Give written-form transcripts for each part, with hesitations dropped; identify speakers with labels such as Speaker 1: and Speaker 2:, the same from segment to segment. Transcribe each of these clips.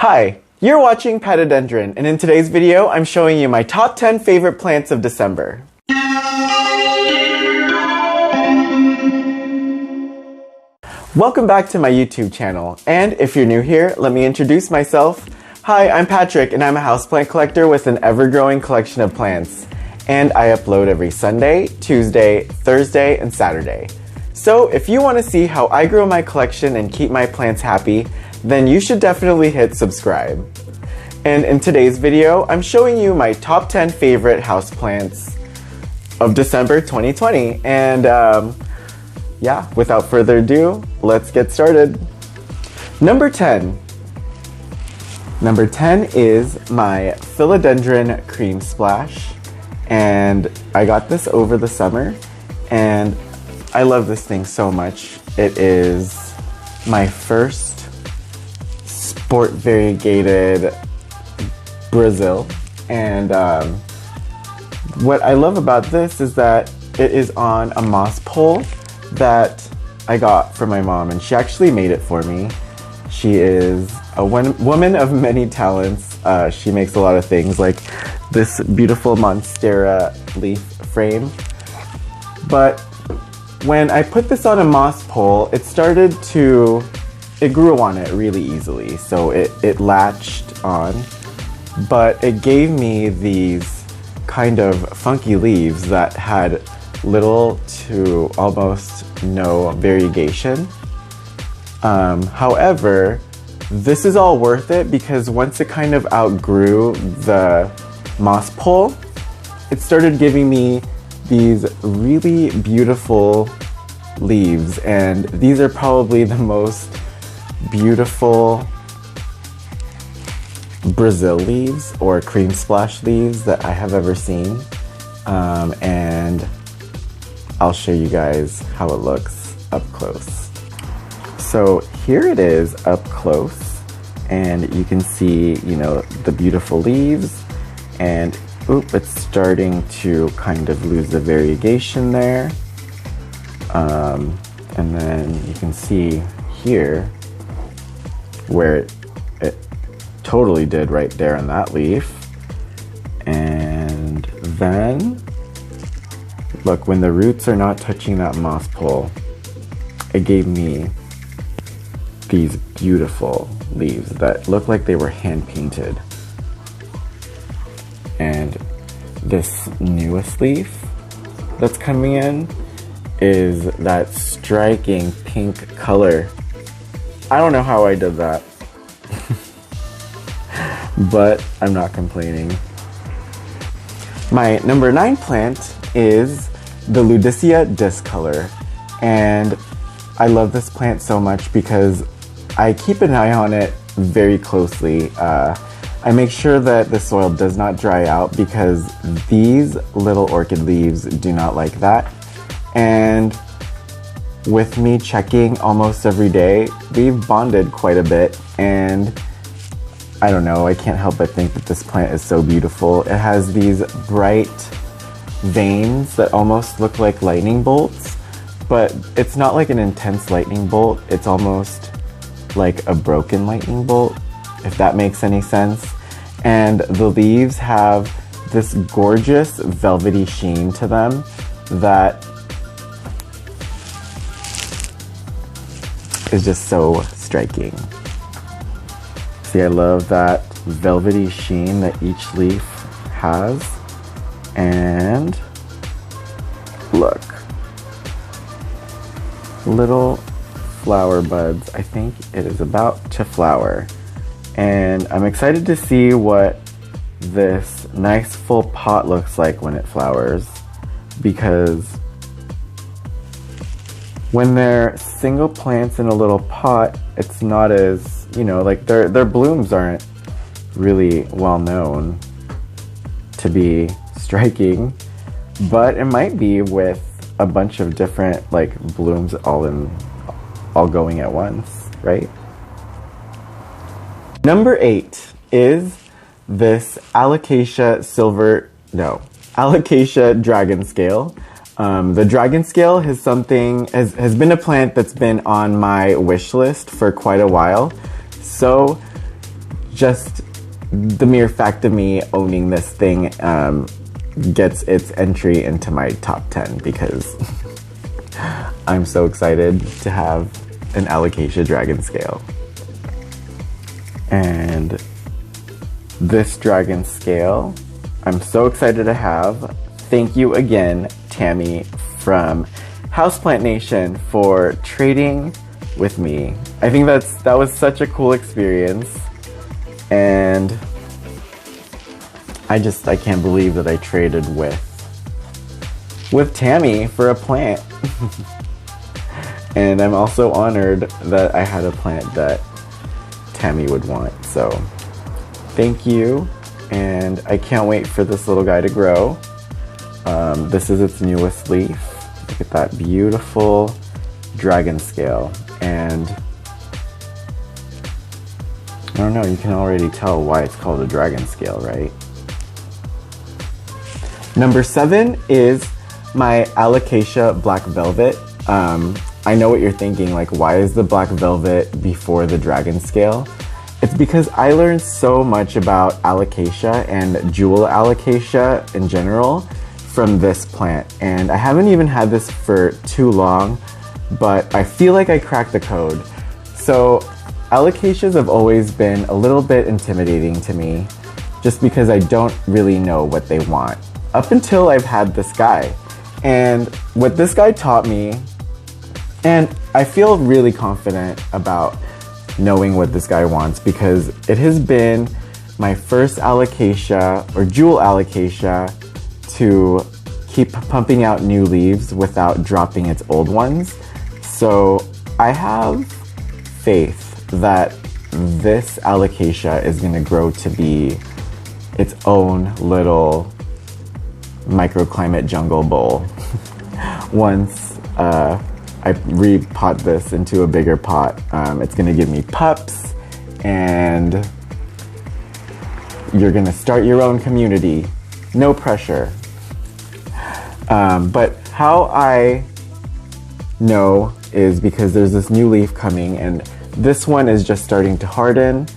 Speaker 1: Hi, you're watching Philodendron, and in today's video, I'm showing you my top 10 favorite plants of December. Welcome back to my YouTube channel, and if you're new here, let me introduce myself. Hi, I'm Patrick, and I'm a houseplant collector with an ever-growing collection of plants. And I upload every Sunday, Tuesday, Thursday, and Saturday. So if you want to see how I grow my collection and keep my plants happy, then you should definitely hit subscribe. And in today's video, I'm showing you my top 10 favorite houseplants of December 2020. And yeah, without further ado, let's get started. Number 10. Number 10 is my Philodendron Cream Splash. And I got this over the summer, and I love this thing so much. It is my first sport variegated Brazil, and what I love about this is that it is on a moss pole that I got from my mom, and she actually made it for me. She is a woman of many talents. She makes a lot of things like this beautiful Monstera leaf frame. But when I put this on a moss pole, it grew on it really easily. So it latched on, but it gave me these kind of funky leaves that had little to almost no variegation. However, this is all worth it because once it kind of outgrew the moss pole, it started giving me these really beautiful leaves, and these are probably the most beautiful Brazil leaves or cream splash leaves that I have ever seen. And I'll show you guys how it looks up close. So here it is up close, and you can see, the beautiful leaves, and it's starting to kind of lose the variegation there. And then you can see here where it totally did right there on that leaf. And then look, when the roots are not touching that moss pole, it gave me these beautiful leaves that look like they were hand painted. And this newest leaf that's coming in is that striking pink color. I don't know how I did that, but I'm not complaining. My number 9 plant is the Ludwigia discolor, and I love this plant so much because I keep an eye on it very closely. I make sure that the soil does not dry out because these little orchid leaves do not like that. And with me checking almost every day, we've bonded quite a bit, and I don't know, I can't help but think that this plant is so beautiful. It has these bright veins that almost look like lightning bolts, but it's not like an intense lightning bolt. It's almost like a broken lightning bolt, if that makes any sense. And the leaves have this gorgeous velvety sheen to them that is just so striking. See, I love that velvety sheen that each leaf has. And look, little flower buds. I think it is about to flower. And I'm excited to see what this nice full pot looks like when it flowers, because when they're single plants in a little pot, it's not as, like their blooms aren't really well known to be striking, but it might be with a bunch of different blooms all going at once, right? Number 8 is this Alocasia dragon scale. The dragon scale has been a plant that's been on my wish list for quite a while. So just the mere fact of me owning this thing gets its entry into my top 10 because I'm so excited to have an Alocasia dragon scale. And this dragon scale, I'm so excited to have. Thank you again, Tammy from Houseplant Nation, for trading with me. I think that was such a cool experience, and I can't believe that I traded with Tammy for a plant. And I'm also honored that I had a plant that Tammy would want. So thank you, and I can't wait for this little guy to grow. This is its newest leaf. Look at that beautiful dragon scale. And I don't know, you can already tell why it's called a dragon scale, right? Number 7 is my Alocasia Black Velvet. I know what you're thinking, like, why is the Black Velvet before the dragon scale? It's because I learned so much about Alocasia and jewel Alocasia in general from this plant. And I haven't even had this for too long, but I feel like I cracked the code. So Alocasias have always been a little bit intimidating to me just because I don't really know what they want. Up until I've had this guy. And what this guy taught me, and I feel really confident about knowing what this guy wants because it has been my first Alocasia or jewel Alocasia to keep pumping out new leaves without dropping its old ones. So I have faith that this Alocasia is going to grow to be its own little microclimate jungle bowl once I repot this into a bigger pot. It's gonna give me pups, and you're gonna start your own community. No pressure. But how I know is because there's this new leaf coming, and this one is just starting to harden.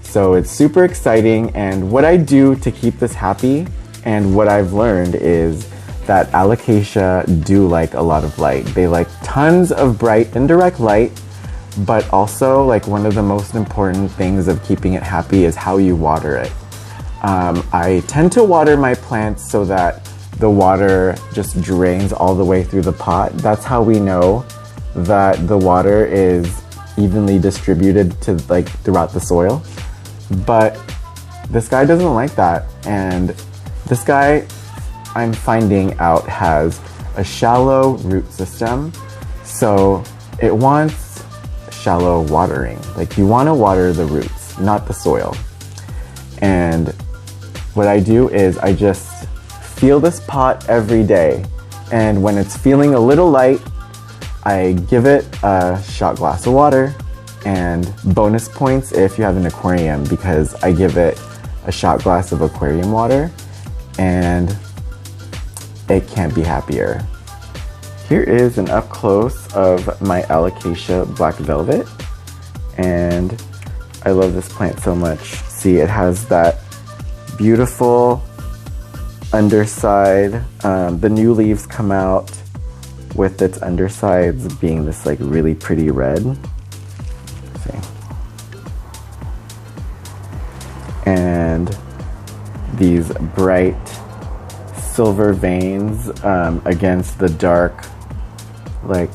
Speaker 1: So it's super exciting, and what I do to keep this happy and what I've learned is that Alocasia do like a lot of light. They like tons of bright indirect light, but also like one of the most important things of keeping it happy is how you water it. I tend to water my plants so that the water just drains all the way through the pot. That's how we know that the water is evenly distributed to like throughout the soil. But this guy doesn't like that, and this guy, I'm finding out, has a shallow root system, so it wants shallow watering. Like, you want to water the roots, not the soil. And what I do is I just fill this pot every day, and when it's feeling a little light, I give it a shot glass of water, and bonus points if you have an aquarium, because I give it a shot glass of aquarium water, and it can't be happier. Here is an up close of my Alocasia Black Velvet, and I love this plant so much. See, it has that beautiful underside. The new leaves come out with its undersides being this like really pretty red. See. And these bright silver veins against the dark like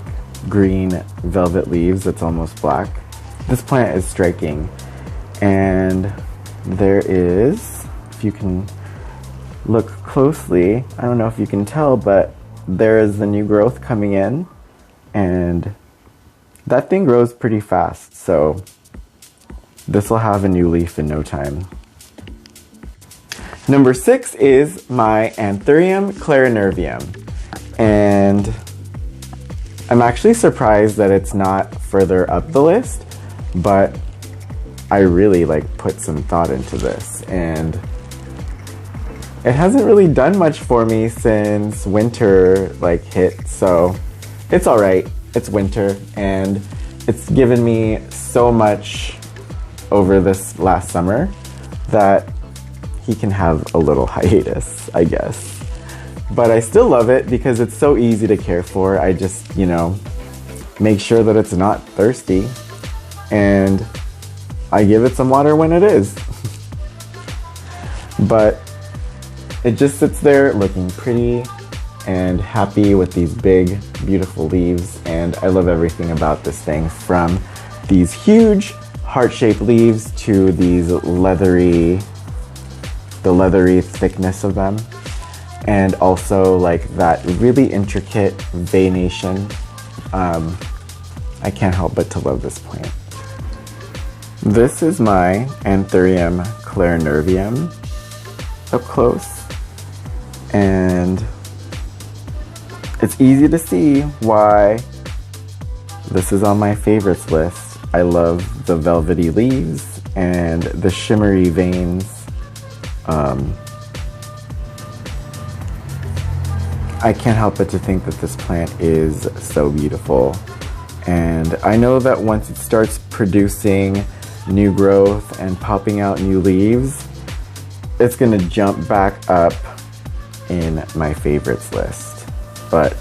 Speaker 1: green velvet leaves that's almost black. This plant is striking, and there is, if you can look closely, I don't know if you can tell, but there is the new growth coming in, and that thing grows pretty fast, so this will have a new leaf in no time. Number 6 is my Anthurium clarinervium, and I'm actually surprised that it's not further up the list, but I really put some thought into this, and it hasn't really done much for me since winter hit, so it's alright. It's winter, and it's given me so much over this last summer that he can have a little hiatus, I guess. But I still love it because it's so easy to care for. I just, you know, make sure that it's not thirsty, and I give it some water when it is. But it just sits there looking pretty and happy with these big, beautiful leaves, and I love everything about this thing, from these huge heart-shaped leaves to these leathery thickness of them, and also like that really intricate veination. I can't help but to love this plant. This is my Anthurium clarinervium up close, and it's easy to see why this is on my favorites list. I love the velvety leaves and the shimmery veins. I can't help but to think that this plant is so beautiful, and I know that once it starts producing new growth and popping out new leaves, it's gonna jump back up in my favorites list. But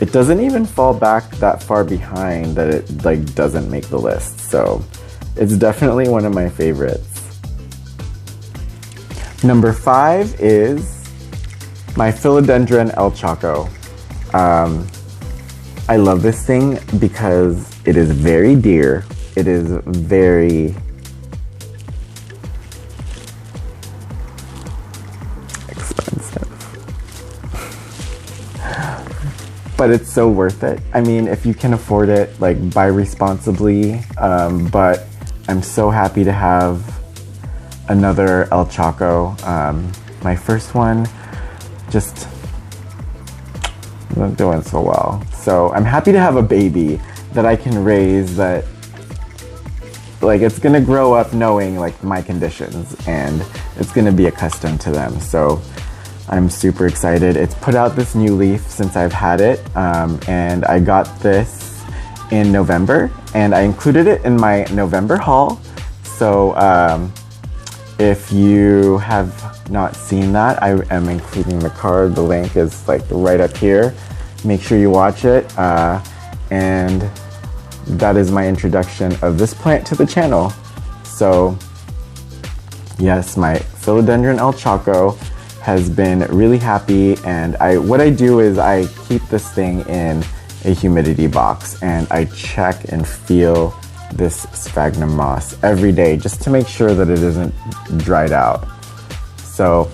Speaker 1: it doesn't even fall back that far behind that it like doesn't make the list, so it's definitely one of my favorites. Number 5 is my Philodendron El Chaco. I love this thing because it is very dear. It is very expensive. But it's so worth it. I mean, if you can afford it, like, buy responsibly. But I'm so happy to have another El Chaco. My first one just not doing so well. So I'm happy to have a baby that I can raise, that like it's gonna grow up knowing like my conditions and it's gonna be accustomed to them. So I'm super excited. It's put out this new leaf since I've had it, and I got this in November, and I included it in my November haul. So if you have not seen that, I am including the card. The link is like right up here. Make sure you watch it. And that is my introduction of this plant to the channel. So yes, my Philodendron El Chaco has been really happy, and what I do is I keep this thing in a humidity box and I check and feel this sphagnum moss every day just to make sure that it isn't dried out. So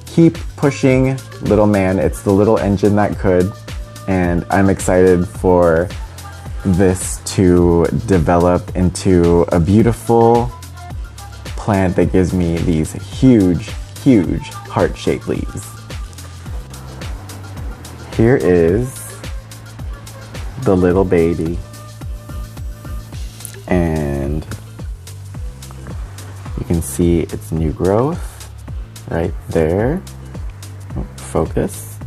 Speaker 1: keep pushing, little man. It's the little engine that could, and I'm excited for this to develop into a beautiful plant that gives me these huge heart-shaped leaves. Here is the little baby, and you can see its new growth right there. Focus.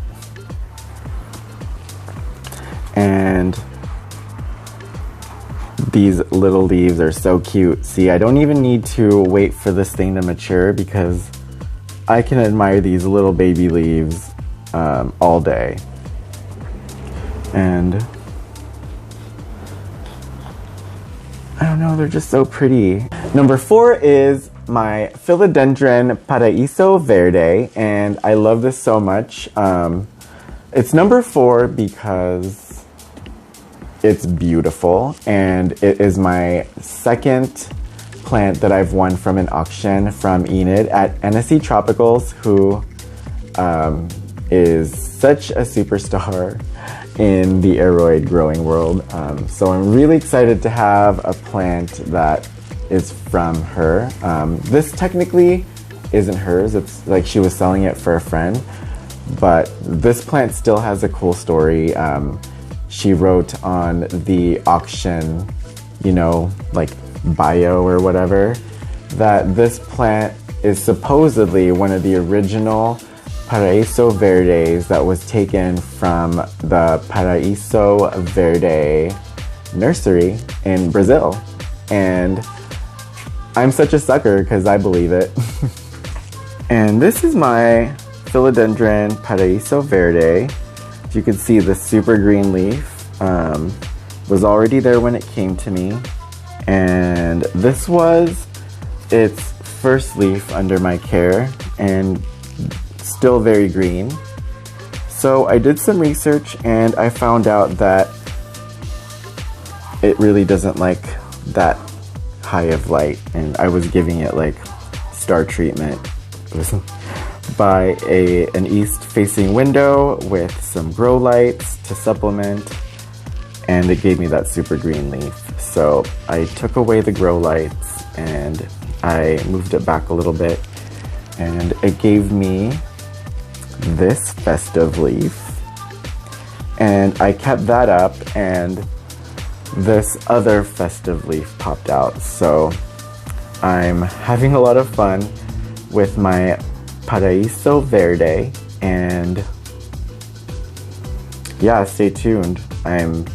Speaker 1: And these little leaves are so cute. See, I don't even need to wait for this thing to mature because I can admire these little baby leaves all day. And I don't know, they're just so pretty. Number 4 is my Philodendron Paraiso Verde, and I love this so much. It's number 4 because it's beautiful, and it is my second plant that I've won from an auction from Enid at NSC Tropicals, who is such a superstar in the aroid growing world. So I'm really excited to have a plant that is from her. This technically isn't hers. It's like she was selling it for a friend, but this plant still has a cool story. She wrote on the auction, you know, like bio or whatever, that this plant is supposedly one of the original Paraiso Verdes that was taken from the Paraiso Verde nursery in Brazil. And I'm such a sucker because I believe it. And this is my Philodendron paraiso verde. As you can see, the super green leaf was already there when it came to me. And this was its first leaf under my care and still very green. So I did some research and I found out that it really doesn't like that high of light, and I was giving it like star treatment. It was by an east facing window with some grow lights to supplement, and it gave me that super green leaf. So I took away the grow lights and I moved it back a little bit, and it gave me this festive leaf, and I kept that up and this other festive leaf popped out. So I'm having a lot of fun with my paraiso verde, and yeah, stay tuned. I'm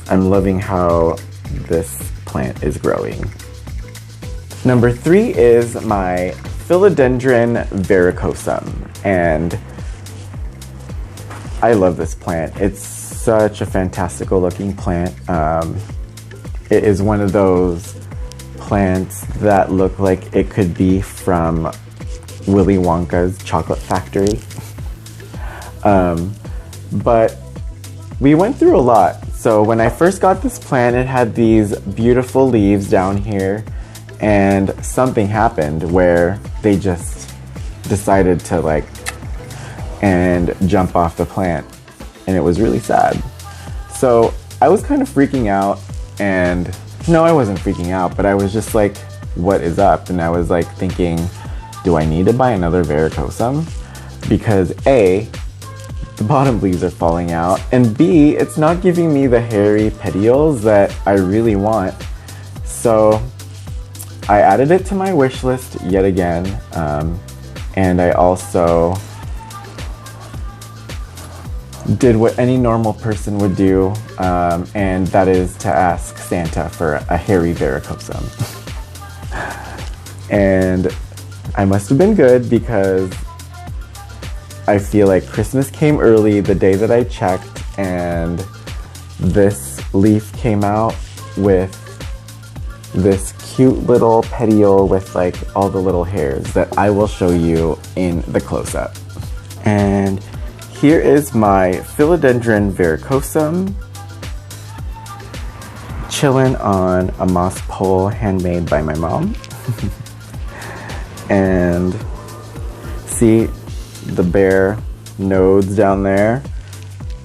Speaker 1: loving how this plant is growing. Number 3 is my Philodendron varicosum, and I love this plant. It's such a fantastical looking plant. It is one of those plants that look like it could be from Willy Wonka's chocolate factory. But we went through a lot. So when I first got this plant, it had these beautiful leaves down here, and something happened where they just decided to and jump off the plant, and it was really sad. So I was kind of freaking out, and no, I wasn't freaking out, but I was just like, what is up? And I was like thinking, do I need to buy another varicosum? Because A, the bottom leaves are falling out, and B, it's not giving me the hairy petioles that I really want. So I added it to my wish list yet again, and I also did what any normal person would do, and that is to ask Santa for a hairy varicosum. And I must have been good, because I feel like Christmas came early the day that I checked, and this leaf came out with this cute little petiole with all the little hairs that I will show you in the close-up. And here is my Philodendron varicosum chilling on a moss pole handmade by my mom. And see the bare nodes down there?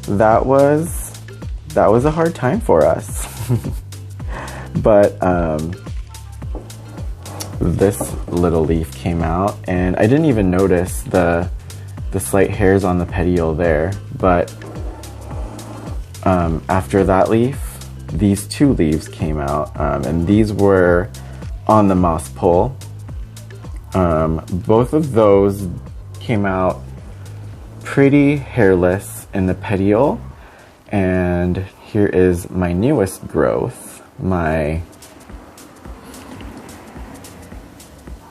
Speaker 1: That was a hard time for us. But this little leaf came out, and I didn't even notice the slight hairs on the petiole there. But after that leaf, these 2 leaves came out, and these were on the moss pole. Both of those came out pretty hairless in the petiole, and here is my newest growth, my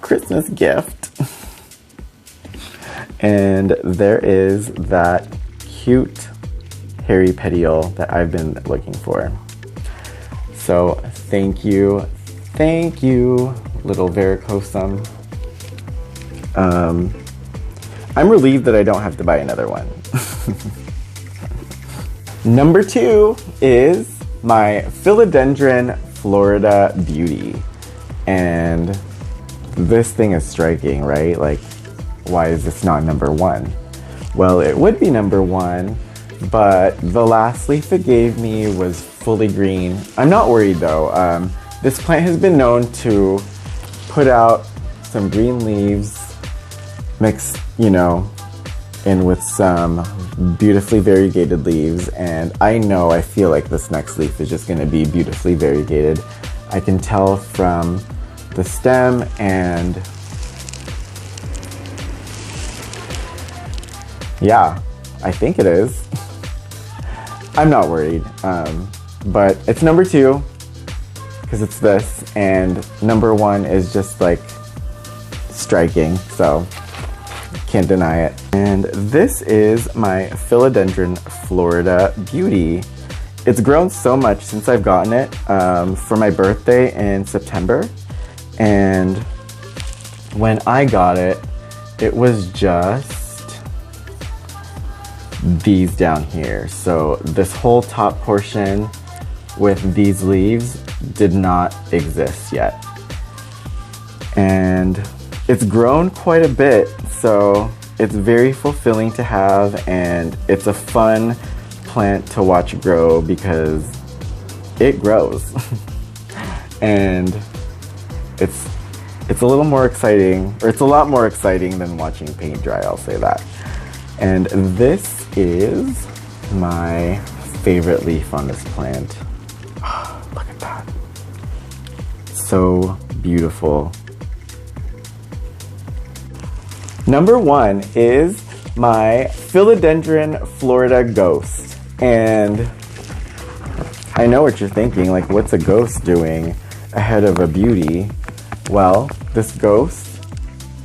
Speaker 1: Christmas gift. And there is that cute hairy petiole that I've been looking for. So thank you, little varicosum. I'm relieved that I don't have to buy another one. Number 2 is my Philodendron Florida Beauty. And this thing is striking, right? Why is this not number 1? Well, it would be number 1, but the last leaf it gave me was fully green. I'm not worried though. This plant has been known to put out some green leaves mixed, in with some beautifully variegated leaves, and I feel like this next leaf is just going to be beautifully variegated. I can tell from the stem, and yeah, I think it is. I'm not worried, but it's number 2. because it's this, and number one is just like striking, so can't deny it. And this is my Philodendron Florida Beauty. It's grown so much since I've gotten it for my birthday in September, and when I got it, it was just these down here. So this whole top portion with these leaves did not exist yet. And it's grown quite a bit, so it's very fulfilling to have, and it's a fun plant to watch grow because it grows. And it's a little more exciting, or it's a lot more exciting than watching paint dry, I'll say that. And this is my favorite leaf on this plant. Oh, look at that. So beautiful. Number one is my Philodendron Florida Ghost. And I know what you're thinking, like, what's a ghost doing ahead of a beauty? Well, this ghost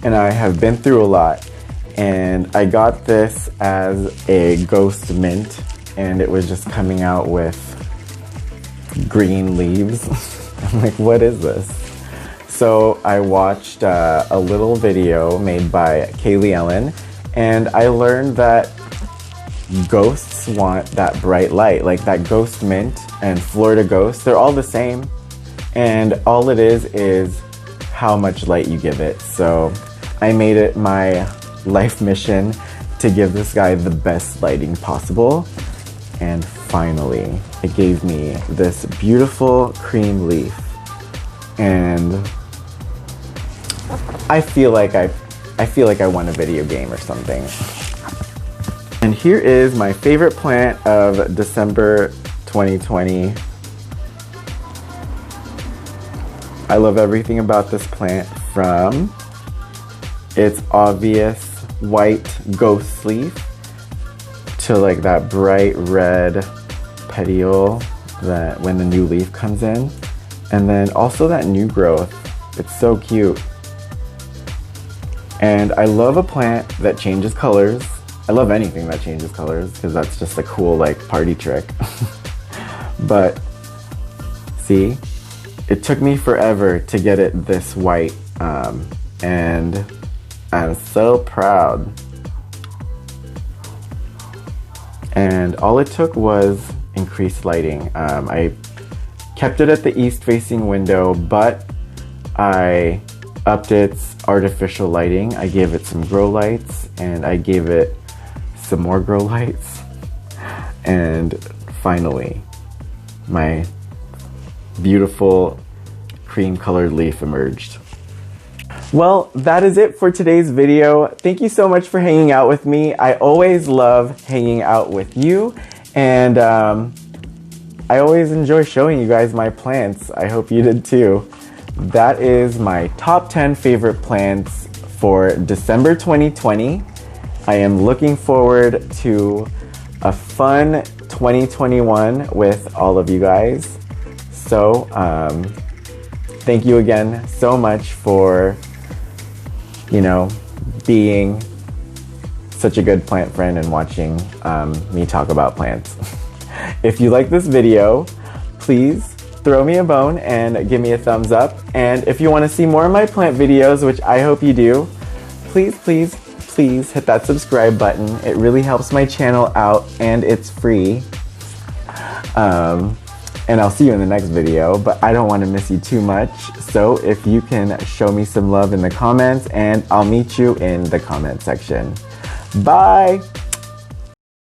Speaker 1: and I have been through a lot, and I got this as a ghost mint, and it was just coming out with green leaves. I'm like, what is this? So I watched a little video made by Kaylee Ellen, and I learned that ghosts want that bright light. Like that ghost mint and Florida ghost, they're all the same, and all it is how much light you give it. So I made it my life mission to give this guy the best lighting possible, and finally it gave me this beautiful cream leaf, and I feel like I won a video game or something. And here is my favorite plant of December 2020. I love everything about this plant, from its obvious white ghost leaf to like that bright red petiole that when the new leaf comes in, and then also that new growth. It's so cute. And I love a plant that changes colors. I love anything that changes colors because that's just a cool like party trick. But see, it took me forever to get it this white, and I'm so proud. And all it took was increased lighting. I kept it at the east facing window, but I upped its artificial lighting. I gave it some grow lights, and I gave it some more grow lights, and finally my beautiful cream colored leaf emerged. Well, that is it for today's video. Thank you so much for hanging out with me. I always love hanging out with you, and I always enjoy showing you guys my plants. I hope you did too. That is my top 10 favorite plants for December 2020. I am looking forward to a fun 2021 with all of you guys. So, thank you again so much for, being such a good plant friend and watching me talk about plants. If you like this video, please throw me a bone and give me a thumbs up. And if you want to see more of my plant videos, which I hope you do, please hit that subscribe button. It really helps my channel out, and it's free. And I'll see you in the next video, but I don't want to miss you too much. So if you can show me some love in the comments, and I'll meet you in the comment section. Bye!